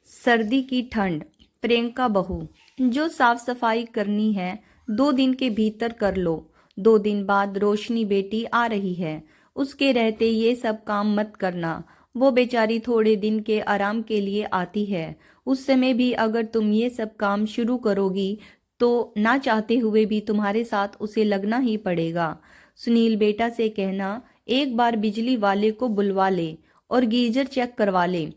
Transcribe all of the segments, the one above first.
सर्दी की ठंड। प्रियंका बहू, जो साफ सफाई करनी है 2 दिन के भीतर कर लो। 2 दिन बाद रोशनी बेटी आ रही है, उसके रहते ये सब काम मत करना। वो बेचारी थोड़े दिन के आराम के लिए आती है। उस समय भी अगर तुम ये सब काम शुरू करोगी तो ना चाहते हुए भी तुम्हारे साथ उसे लगना ही पड़ेगा। सुनील बेटा से कहना एक बार बिजली वाले को बुलवा ले और गीजर चेक करवा ले।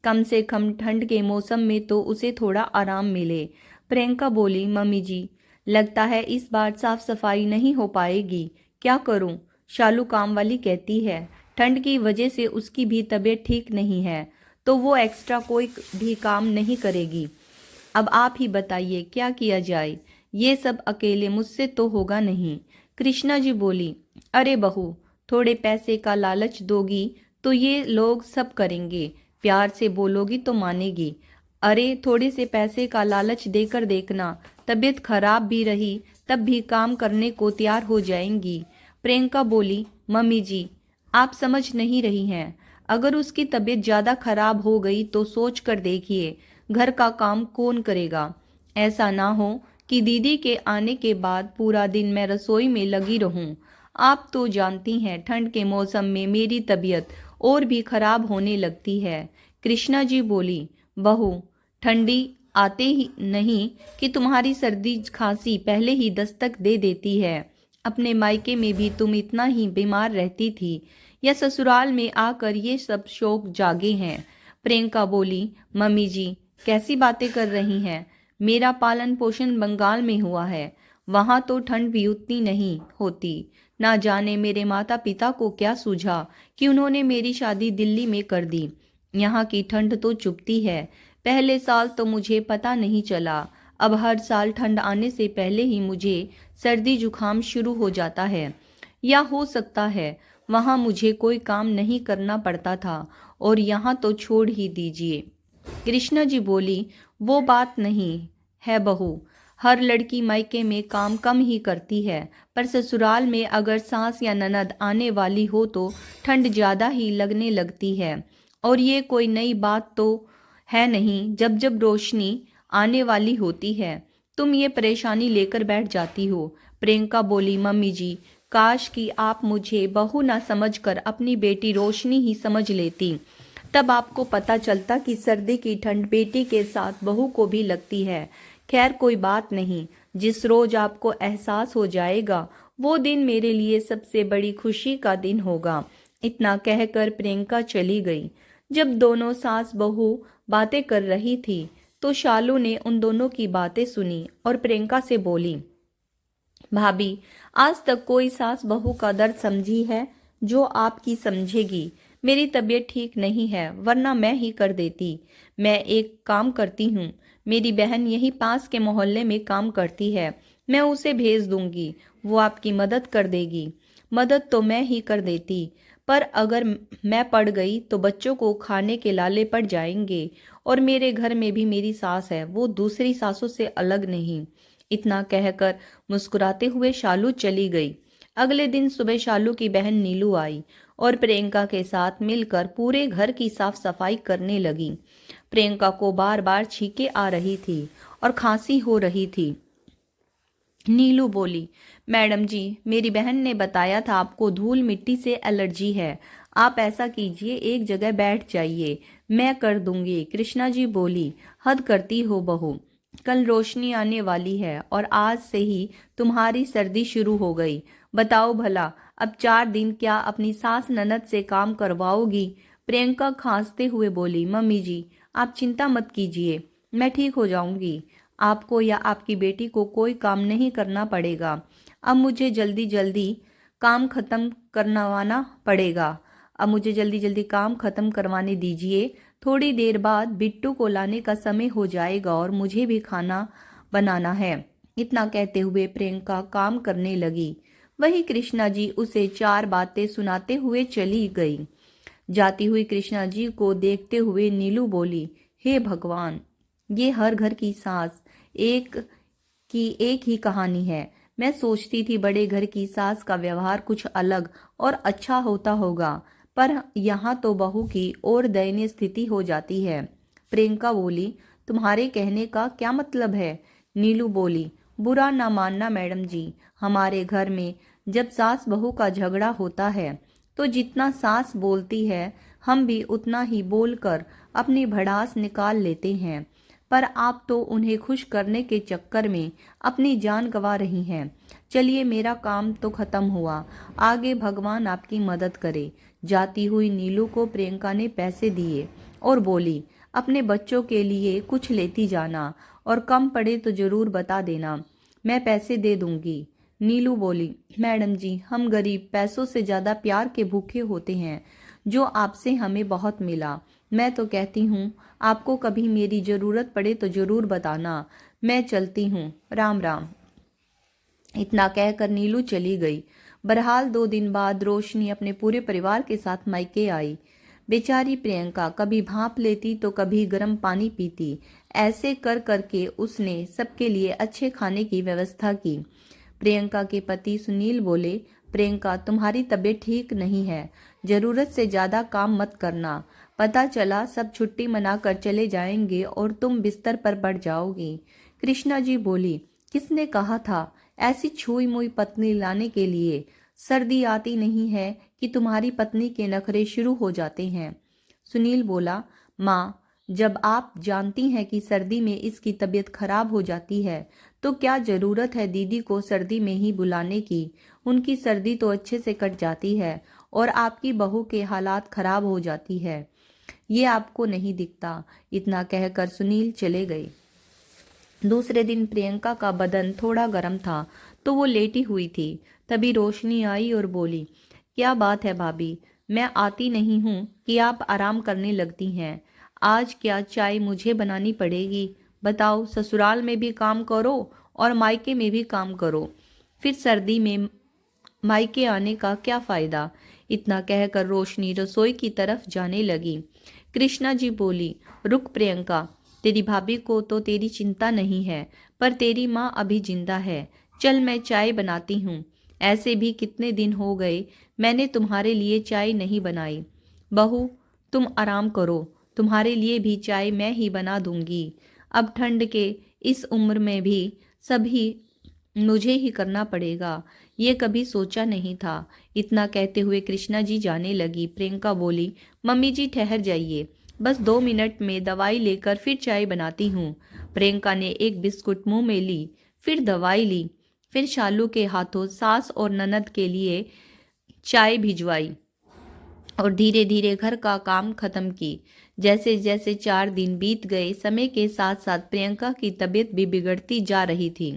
कम से कम ठंड के मौसम में तो उसे थोड़ा आराम मिले। प्रियंका बोली, मम्मी जी, लगता है इस बार साफ सफाई नहीं हो पाएगी। क्या करूं? शालू काम वाली कहती है ठंड की वजह से उसकी भी तबीयत ठीक नहीं है, तो वो एक्स्ट्रा कोई भी काम नहीं करेगी। अब आप ही बताइए क्या किया जाए? ये सब अकेले मुझसे तो होगा नहीं। कृष्णा जी बोली, अरे बहू, थोड़े पैसे का लालच दोगी तो ये लोग सब करेंगे। प्यार से बोलोगी तो मानेगी। अरे थोड़े से पैसे का लालच देकर देखना, तबीयत खराब भी रही तब भी काम करने को तैयार हो जाएंगी। प्रियंका बोली, मम्मी जी, आप समझ नहीं रही हैं। अगर उसकी तबीयत ज़्यादा खराब हो गई तो सोच कर देखिए, घर का काम कौन करेगा? ऐसा ना हो कि दीदी के आने के बाद पूरा दिन मैं रसोई में लगी रहूं। आप तो जानती हैं ठंड के मौसम में मेरी तबीयत और भी खराब होने लगती है। कृष्णा जी बोली, बहू, ठंडी आते ही नहीं कि तुम्हारी सर्दी खांसी पहले ही दस्तक दे देती है। अपने मायके में भी तुम इतना ही बीमार रहती थी, या ससुराल में आकर ये सब शौक जागे हैं? प्रियंका बोली, मम्मी जी, कैसी बातें कर रही हैं? मेरा पालन पोषण बंगाल में हुआ है, वहां तो ठंड भी उतनी नहीं होती। ना जाने मेरे माता पिता को क्या सूझा कि उन्होंने मेरी शादी दिल्ली में कर दी। यहाँ की ठंड तो चुभती है। पहले साल तो मुझे पता नहीं चला, अब हर साल ठंड आने से पहले ही मुझे सर्दी जुकाम शुरू हो जाता है। या हो सकता है वहाँ मुझे कोई काम नहीं करना पड़ता था, और यहाँ तो छोड़ ही दीजिए। कृष्णा जी बोली, वो बात नहीं है बहू, हर लड़की मायके में काम कम ही करती है, पर ससुराल में अगर सास या ननद आने वाली हो तो ठंड ज़्यादा ही लगने लगती है। और ये कोई नई बात तो है नहीं, जब जब रोशनी आने वाली होती है तुम ये परेशानी लेकर बैठ जाती हो। प्रियंका बोली, मम्मी जी, काश कि आप मुझे बहू ना समझकर अपनी बेटी रोशनी ही समझ लेती, तब आपको पता चलता कि सर्दी की ठंड बेटी के साथ बहू को भी लगती है। खैर कोई बात नहीं, जिस रोज आपको एहसास हो जाएगा वो दिन मेरे लिए सबसे बड़ी खुशी का दिन होगा। इतना कहकर प्रियंका चली गई। जब दोनों सास बहू बातें कर रही थी तो शालू ने उन दोनों की बातें सुनी और प्रियंका से बोली, भाभी, आज तक कोई सास बहू का दर्द समझी है जो आपकी समझेगी? मेरी तबीयत ठीक नहीं है, वरना मैं ही कर देती। मैं एक काम करती हूँ, मेरी बहन यहीं पास के मोहल्ले में काम करती है, मैं उसे भेज दूंगी, वो आपकी मदद कर देगी। मदद तो मैं ही कर देती, पर अगर मैं पड़ गई तो बच्चों को खाने के लाले पड़ जाएंगे, और मेरे घर में भी मेरी सास है, वो दूसरी सासों से अलग नहीं। इतना कहकर मुस्कुराते हुए शालू चली गई। अगले दिन सुबह शालू की बहन नीलू आई और प्रियंका के साथ मिलकर पूरे घर की साफ सफाई करने लगी। प्रियंका को बार बार छींकें आ रही थी और खांसी हो रही थी। नीलू बोली, मैडम जी, मेरी बहन ने बताया था आपको धूल मिट्टी से एलर्जी है। आप ऐसा कीजिए, एक जगह बैठ जाइए, मैं कर दूंगी। कृष्णा जी बोली, हद करती हो बहू, कल रोशनी आने वाली है और आज से ही तुम्हारी सर्दी शुरू हो गई। बताओ भला, अब 4 दिन क्या अपनी सास ननद से काम करवाओगी? प्रियंका खांसते हुए बोली, मम्मी जी, आप चिंता मत कीजिए, मैं ठीक हो जाऊंगी। आपको या आपकी बेटी को कोई काम नहीं करना पड़ेगा। अब मुझे जल्दी जल्दी काम खत्म करवाना पड़ेगा। अब मुझे जल्दी जल्दी काम खत्म करवाने दीजिए। थोड़ी देर बाद बिट्टू को लाने का समय हो जाएगा और मुझे भी खाना बनाना है। इतना कहते हुए प्रियंका काम करने लगी। वही कृष्णा जी उसे 4 बातें सुनाते हुए चली गई। जाती हुई कृष्णा जी को देखते हुए नीलू बोली, हे भगवान, ये हर घर की सास एक की एक ही कहानी है। मैं सोचती थी बड़े घर की सास का व्यवहार कुछ अलग और अच्छा होता होगा, पर यहाँ तो बहू की और दयनीय स्थिति हो जाती है। प्रियंका बोली, तुम्हारे कहने का क्या मतलब है? नीलू बोली, बुरा ना मानना मैडम जी, हमारे घर में जब सास बहू का झगड़ा होता है तो जितना सास बोलती है हम भी उतना ही बोलकर अपनी भड़ास निकाल लेते हैं। पर आप तो उन्हें खुश करने के चक्कर में अपनी जान गंवा रही हैं। चलिए, मेरा काम तो खत्म हुआ, आगे भगवान आपकी मदद करे। जाती हुई नीलू को प्रियंका ने पैसे दिए और बोली, अपने बच्चों के लिए कुछ लेती जाना और कम पड़े तो जरूर बता देना, मैं पैसे दे दूंगी। नीलू बोली, मैडम जी, हम गरीब पैसों से ज्यादा प्यार के भूखे होते हैं, जो आपसे हमें बहुत मिला। मैं तो कहती हूँ आपको कभी मेरी जरूरत पड़े तो जरूर बताना। मैं चलती हूँ, राम राम। इतना कहकर नीलू चली गई। बहरहाल 2 दिन बाद रोशनी अपने पूरे परिवार के साथ मायके आई। बेचारी प्रियंका कभी भाप लेती तो कभी गर्म पानी पीती। ऐसे कर करके उसने सबके लिए अच्छे खाने की व्यवस्था की। प्रियंका के पति सुनील बोले, प्रियंका, तुम्हारी तबीयत ठीक नहीं है, जरूरत से ज्यादा काम मत करना। पता चला सब छुट्टी मनाकर चले जाएंगे और तुम बिस्तर पर पड़ जाओगी। कृष्णा जी बोली, किसने कहा था ऐसी छुई मुई पत्नी लाने के लिए? सर्दी आती नहीं है कि तुम्हारी पत्नी के नखरे शुरू हो जाते हैं। सुनील बोला, माँ, जब आप जानती हैं कि सर्दी में इसकी तबीयत खराब हो जाती है तो क्या जरूरत है दीदी को सर्दी में ही बुलाने की? उनकी सर्दी तो अच्छे से कट जाती है और आपकी बहू के हालात खराब हो जाती है। ये आपको नहीं दिखता। इतना कहकर सुनील चले गए। दूसरे दिन प्रियंका का बदन थोड़ा गर्म था तो वो लेटी हुई थी। तभी रोशनी आई और बोली, क्या बात है भाभी, मैं आती नहीं हूँ कि आप आराम करने लगती हैं। आज क्या चाय मुझे बनानी पड़ेगी? बताओ, ससुराल में भी काम करो और मायके में भी काम करो, फिर सर्दी में मायके आने का क्या फायदा? इतना कहकर रोशनी रसोई की तरफ जाने लगी। कृष्णा जी बोली, रुक प्रियंका, तेरी भाभी को तो तेरी चिंता नहीं है, पर तेरी माँ अभी जिंदा है। चल, मैं चाय बनाती हूँ। ऐसे भी कितने दिन हो गए मैंने तुम्हारे लिए चाय नहीं बनाई। बहू, तुम आराम करो, तुम्हारे लिए भी चाय मैं ही बना दूंगी। अब ठंड के इस उम्र में भी सभी मुझे ही करना पड़ेगा, ये कभी सोचा नहीं था। इतना कहते हुए कृष्णा जी जाने लगी। प्रियंका बोली, मम्मी जी ठहर जाइए, बस 2 मिनट में दवाई लेकर फिर चाय बनाती हूँ। प्रियंका ने एक बिस्कुट मुंह में ली, फिर दवाई ली, फिर शालू के हाथों सास और ननद के लिए चाय भिजवाई और धीरे धीरे घर का काम खत्म की। जैसे जैसे 4 दिन बीत गए, समय के साथ साथ प्रियंका की तबीयत भी बिगड़ती जा रही थी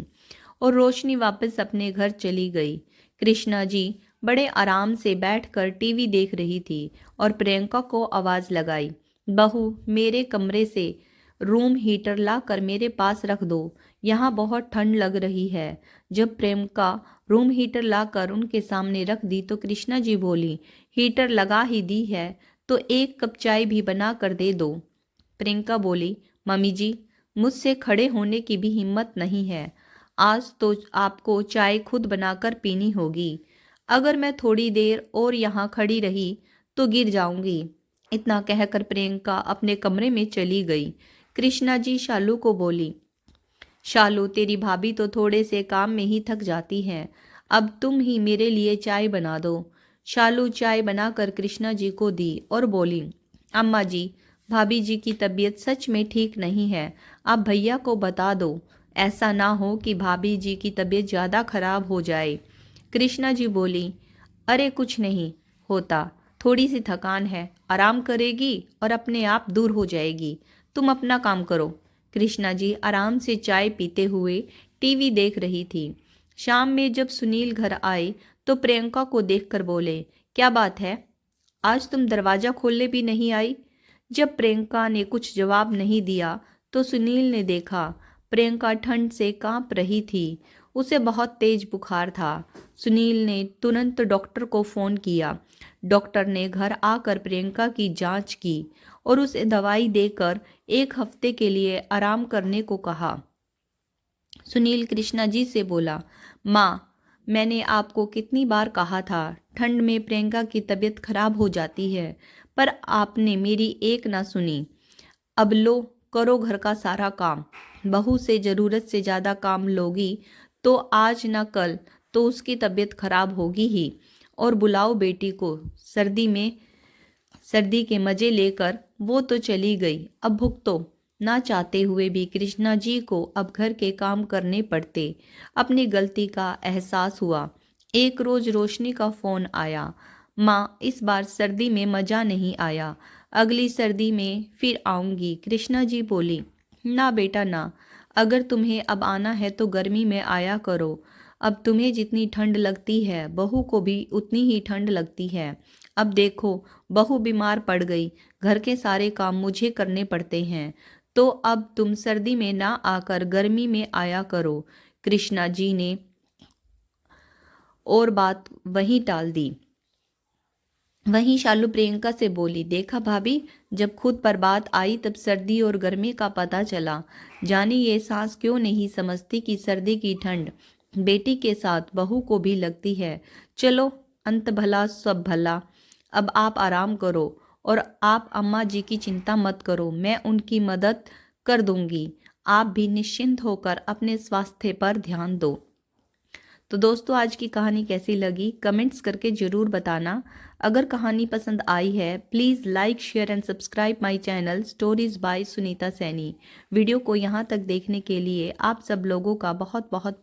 और रोशनी वापस अपने घर चली गई। कृष्णा जी बड़े आराम से बैठकर टीवी देख रही थी और प्रियंका को आवाज लगाई, बहू, मेरे कमरे से रूम हीटर ला कर मेरे पास रख दो, यहाँ बहुत ठंड लग रही है। जब प्रियंका रूम हीटर लाकर उनके सामने रख दी तो कृष्णा जी बोली, हीटर लगा ही दी है तो 1 कप चाय भी बना कर दे दो। प्रियंका बोली, मम्मी जी, मुझसे खड़े होने की भी हिम्मत नहीं है। आज तो आपको चाय खुद बनाकर पीनी होगी। अगर मैं थोड़ी देर और यहाँ खड़ी रही तो गिर जाऊंगी। इतना कहकर प्रियंका अपने कमरे में चली गई। कृष्णा जी शालू को बोली, शालू, तेरी भाभी तो थोड़े से काम में ही थक जाती है, अब तुम ही मेरे लिए चाय बना दो। शालू चाय बनाकर कृष्णा जी को दी और बोली, अम्मा जी, भाभी जी की तबीयत सच में ठीक नहीं है, आप भैया को बता दो, ऐसा ना हो कि भाभी जी की तबीयत ज़्यादा खराब हो जाए। कृष्णा जी बोली, अरे कुछ नहीं होता, थोड़ी सी थकान है, आराम करेगी और अपने आप दूर हो जाएगी, तुम अपना काम करो। कृष्णा जी आराम से चाय पीते हुए टीवी देख रही थी। शाम में जब सुनील घर आए तो प्रियंका को देखकर बोले, क्या बात है, आज तुम दरवाजा खोलने भी नहीं आई? जब प्रियंका ने कुछ जवाब नहीं दिया तो सुनील ने देखा प्रियंका ठंड से कांप रही थी। उसे बहुत तेज बुखार था। सुनील ने तुरंत डॉक्टर को फोन किया। डॉक्टर ने घर आकर प्रियंका की जांच की और उसे दवाई देकर 1 हफ्ते के लिए आराम करने को कहा। सुनील कृष्णा जी से बोला, माँ, मैंने आपको कितनी बार कहा था ठंड में प्रियंका की तबीयत खराब हो जाती है, पर आपने मेरी एक ना सुनी। अब लो करो घर का सारा काम। बहू से ज़रूरत से ज़्यादा काम लोगी तो आज ना कल तो उसकी तबीयत खराब होगी ही। और बुलाओ बेटी को। सर्दी के मज़े लेकर वो तो चली गई, अब भुगतो। ना चाहते हुए भी कृष्णा जी को अब घर के काम करने पड़ते। अपनी गलती का एहसास हुआ। एक रोज़ रोशनी का फ़ोन आया, माँ इस बार सर्दी में मज़ा नहीं आया, अगली सर्दी में फिर आऊँगी। कृष्णा जी बोली, ना बेटा ना, अगर तुम्हें अब आना है तो गर्मी में आया करो। अब तुम्हें जितनी ठंड लगती है बहू को भी उतनी ही ठंड लगती है। अब देखो बहू बीमार पड़ गई, घर के सारे काम मुझे करने पड़ते हैं, तो अब तुम सर्दी में ना आकर गर्मी में आया करो। कृष्णा जी ने और बात वहीं टाल दी। वहीं शालू प्रियंका से बोली, देखा भाभी, जब खुद पर बात आई तब सर्दी और गर्मी का पता चला। जाने ये सास क्यों नहीं समझती कि सर्दी की ठंड बेटी के साथ बहू को भी लगती है। चलो अंत भला सब भला। अब आप आराम करो और आप अम्मा जी की चिंता मत करो, मैं उनकी मदद कर दूंगी। आप भी निश्चिंत होकर अपने स्वास्थ्य पर ध्यान दो। तो दोस्तों आज की कहानी कैसी लगी कमेंट्स करके ज़रूर बताना। अगर कहानी पसंद आई है please like share and subscribe my channel stories bye Sunita Saini. Video को यहाँ तक देखने के लिए आप सब लोगों का बहुत बहुत